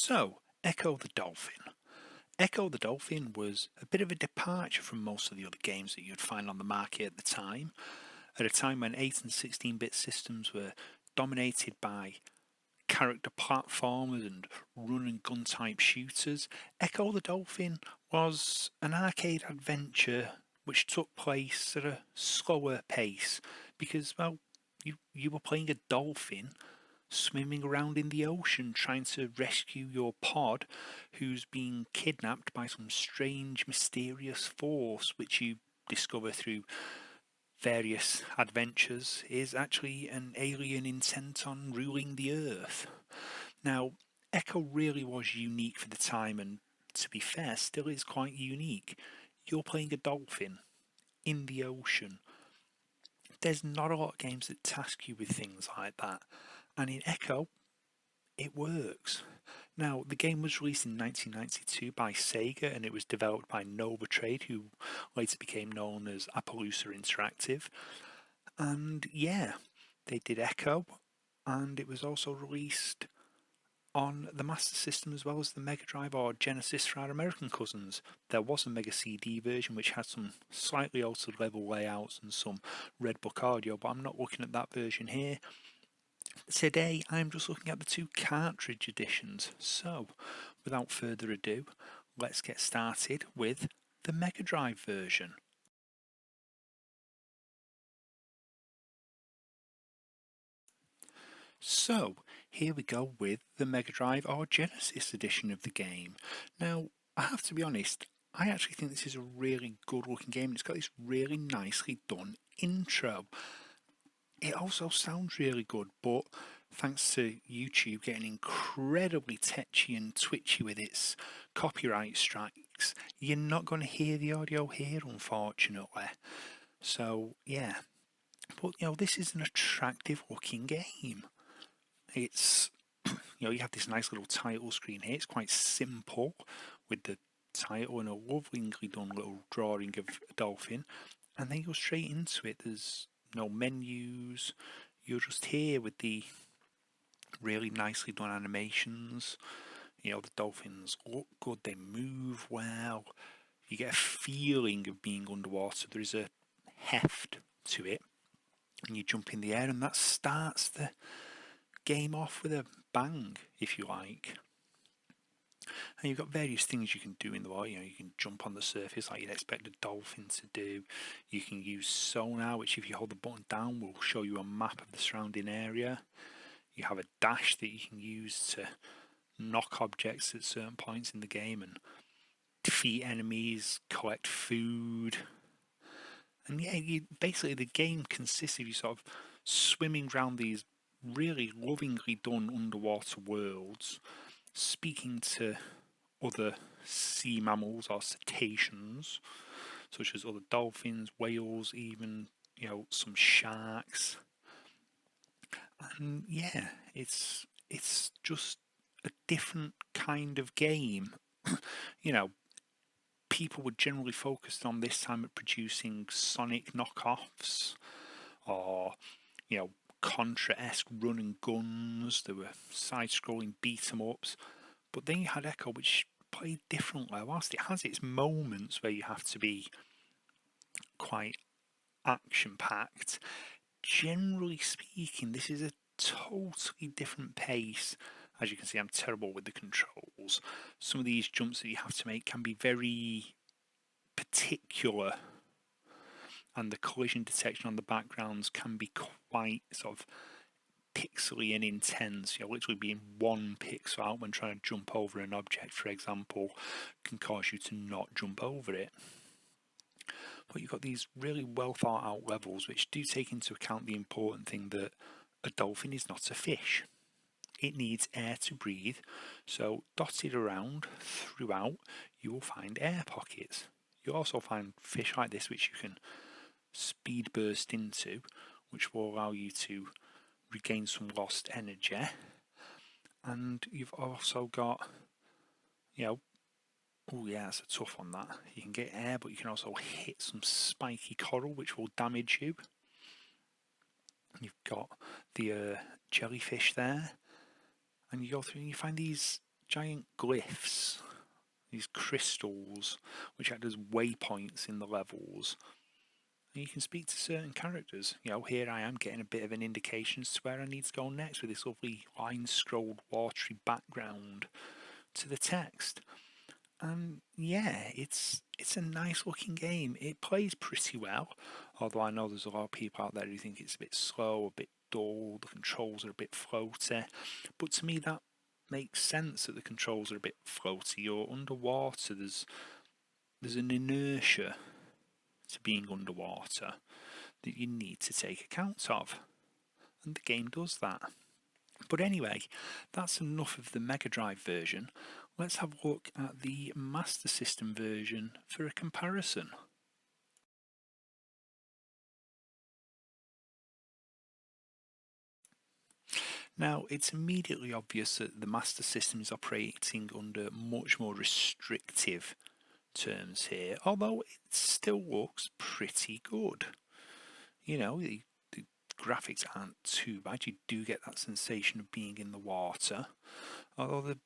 So, Echo the Dolphin. Echo the Dolphin was a bit of a departure from most of the other games that you'd find on the market at the time. At a time when 8 and 16-bit systems were dominated by character platformers and run and gun type shooters, Echo the Dolphin was an arcade adventure which took place at a slower pace because, well, you were playing a dolphin swimming around in the ocean trying to rescue your pod who's been kidnapped by some strange mysterious force which you discover through various adventures is actually an alien intent on ruling the earth. Now, Echo really was unique for the time and, to be fair, still is quite unique. You're playing a dolphin in the ocean. There's not a lot of games that task you with things like that, and in Echo it works. Now, the game was released in 1992 by Sega and it was developed by Nova Trade, who later became known as Appaloosa Interactive. And yeah, they did Echo, and it was also released on the Master System as well as the Mega Drive or Genesis for our American cousins. There was a Mega CD version which had some slightly altered level layouts and some Red Book audio, but I'm not looking at that version here. Today I'm just looking at the two cartridge editions, so without further ado, let's get started with the Mega Drive version. So here we go with the Mega Drive or Genesis edition of the game. Now, I have to be honest, I actually think this is a really good looking game. It's got this really nicely done intro. It also sounds really good, but thanks to YouTube getting incredibly tetchy and twitchy with its copyright strikes, you're not going to hear the audio here, unfortunately. So, yeah. But, this is an attractive looking game. It's, you have this nice little title screen here. It's quite simple with the title and a lovingly done little drawing of a dolphin. And then you go straight into it. There's no menus. You're just here with the really nicely done animations. The dolphins look good, they move well. You get a feeling of being underwater. There is a heft to it. And you jump in the air, and that starts the game off with a bang, if you like. And you've got various things you can do in the water. You can jump on the surface like you'd expect a dolphin to do. You can use sonar, which if you hold the button down will show you a map of the surrounding area. You have a dash that you can use to knock objects at certain points in the game and defeat enemies, collect food. And yeah, basically the game consists of you sort of swimming around these really lovingly done underwater worlds, speaking to other sea mammals or cetaceans, such as other dolphins, whales, even some sharks. And yeah, it's just a different kind of game. People were generally focused on this time at producing Sonic knockoffs or Contra-esque run and guns. There were side-scrolling beat-em-ups, but then you had Echo, which played differently. Whilst it has its moments where you have to be quite action-packed, generally speaking, this is a totally different pace. As you can see, I'm terrible with the controls. Some of these jumps that you have to make can be very particular, and the collision detection on the backgrounds can be quite sort of pixely and intense. Literally being 1 pixel out when trying to jump over an object, for example, can cause you to not jump over it. But you've got these really well thought out levels which do take into account the important thing that a dolphin is not a fish. It needs air to breathe, so dotted around throughout you will find air pockets. You'll also find fish like this which you can speed burst into, which will allow you to regain some lost energy. And you've also got, oh yeah, that's a tough one that. You can get air, but you can also hit some spiky coral which will damage you. You've got the jellyfish there, and you go through and you find these giant glyphs, these crystals, which act as waypoints in the levels. And you can speak to certain characters. You know, here I am getting a bit of an indication as to where I need to go next with this lovely line-scrolled, watery background to the text. And yeah, it's a nice looking game. It plays pretty well, although I know there's a lot of people out there who think it's a bit slow, a bit dull, the controls are a bit floaty. But to me that makes sense, that the controls are a bit floaty. You're underwater, there's an inertia to being underwater that you need to take account of. And the game does that. But anyway, that's enough of the Mega Drive version. Let's have a look at the Master System version for a comparison. Now, it's immediately obvious that the Master System is operating under much more restrictive terms here, although it still looks pretty good. You know, the graphics aren't too bad. You do get that sensation of being in the water, although the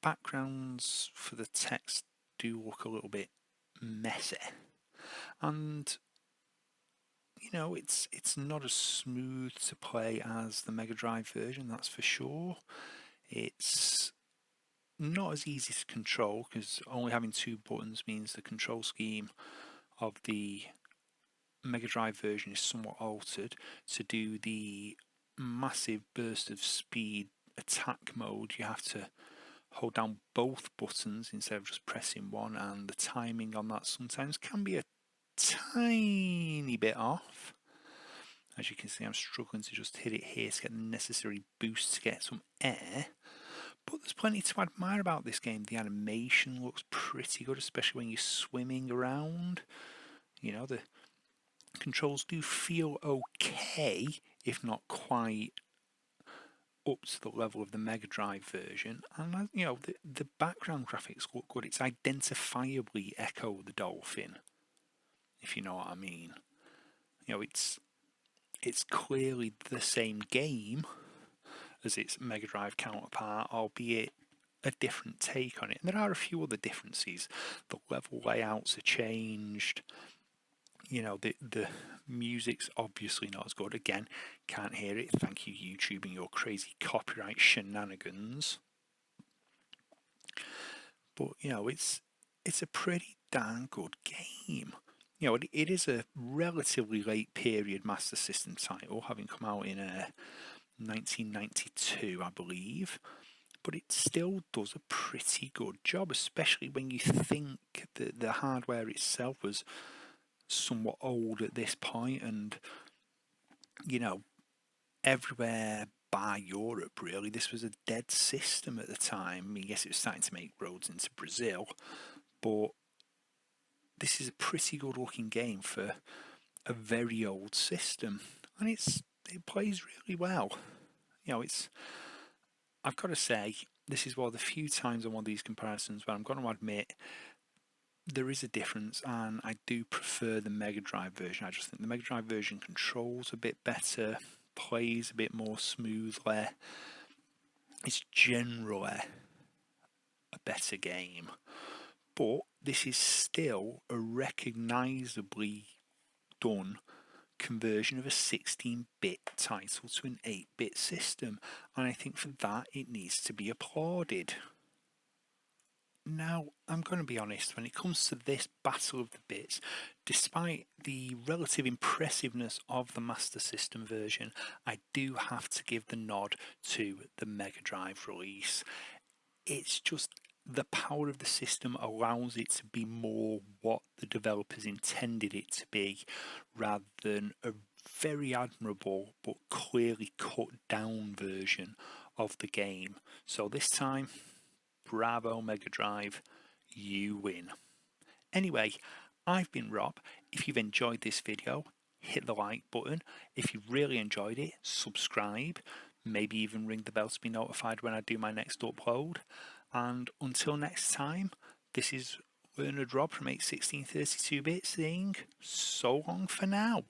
backgrounds for the text do look a little bit messy. And you know, it's not as smooth to play as the Mega Drive version, that's for sure. It's not as easy to control because only having two buttons means the control scheme of the Mega Drive version is somewhat altered. To do the massive burst of speed attack mode, you have to hold down both buttons instead of just pressing one, and the timing on that sometimes can be a tiny bit off. As you can see, I'm struggling to just hit it here to get the necessary boost to get some air. But there's plenty to admire about this game. The animation looks pretty good, especially when you're swimming around. You know, the controls do feel okay, if not quite up to the level of the Mega Drive version. And you know, the background graphics look good. It's identifiably Ecco the Dolphin, if you know what I mean. You know, it's clearly the same game as its Mega Drive counterpart, albeit a different take on it. And there are a few other differences. The level layouts are changed. You know, the music's obviously not as good. Again, can't hear it. Thank you, YouTube, and your crazy copyright shenanigans. But you know, it's a pretty darn good game. You know, it is a relatively late period Master System title, having come out in 1992, I believe. But it still does a pretty good job, especially when you think that the hardware itself was somewhat old at this point, and you know, everywhere by Europe really, this was a dead system at the time. I mean, yes, it was starting to make roads into Brazil, but this is a pretty good looking game for a very old system, and it plays really well. You know, I've got to say, this is one of the few times on one of these comparisons where I'm going to admit there is a difference, and I do prefer the Mega Drive version. I just think the Mega Drive version controls a bit better, plays a bit more smoothly. It's generally a better game, but this is still a recognisably done conversion of a 16-bit title to an 8-bit system, and I think for that it needs to be applauded. Now, I'm going to be honest, when it comes to this Battle of the Bits, despite the relative impressiveness of the Master System version, I do have to give the nod to the Mega Drive release. It's just the power of the system allows it to be more what the developers intended it to be, rather than a very admirable but clearly cut down version of the game. So this time, bravo Mega Drive, you win. Anyway, I've been Rob. If you've enjoyed this video, hit the like button. If you really enjoyed it, subscribe. Maybe even ring the bell to be notified when I do my next upload. And until next time, this is Learned Rob from 81632bit saying so long for now.